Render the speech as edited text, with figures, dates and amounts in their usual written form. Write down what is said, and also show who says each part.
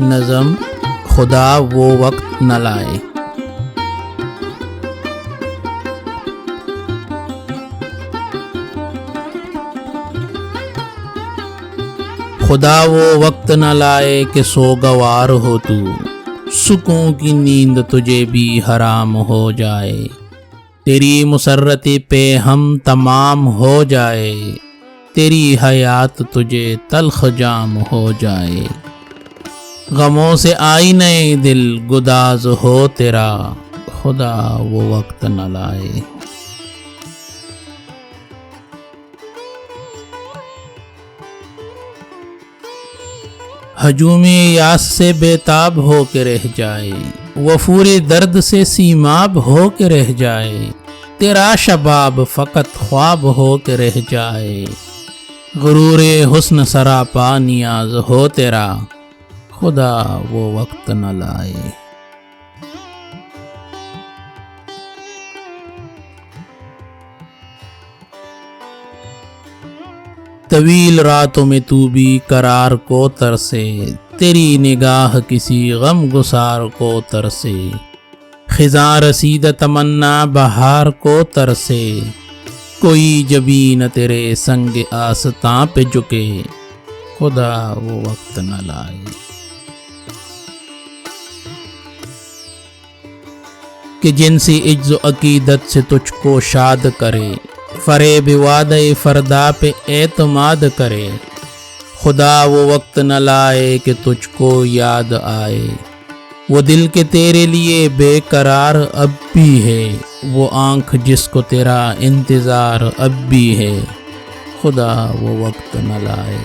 Speaker 1: نظم خدا وہ وقت نہ لائے۔ خدا وہ وقت نہ لائے کہ سوگوار ہو تو، سکون کی نیند تجھے بھی حرام ہو جائے، تیری مسرت پہ ہم تمام ہو جائے، تیری حیات تجھے تلخ جام ہو جائے، غموں سے آئینہ دل گداز ہو تیرا، خدا وہ وقت نہ لائے۔ ہجوم یاس سے بے تاب ہو کے رہ جائے، وفور درد سے سیماب ہو کے رہ جائے، تیرا شباب فقط خواب ہو کے رہ جائے، غرور حسن سراپا نیاز ہو تیرا، خدا وہ وقت نہ لائے۔ طویل راتوں میں تو بھی قرار کو ترسے، تیری نگاہ کسی غم گسار کو ترسے، خزاں رسید تمنا بہار کو ترسے، کوئی جبین تیرے سنگ آستاں پہ جھکے، خدا وہ وقت نہ لائے۔ کہ جن سی عجز و عقیدت سے تجھ کو شاد کرے، فریب وعدہ فردا پہ اعتماد کرے، خدا وہ وقت نہ لائے کہ تجھ کو یاد آئے، وہ دل کے تیرے لیے بے قرار اب بھی ہے، وہ آنکھ جس کو تیرا انتظار اب بھی ہے، خدا وہ وقت نہ لائے۔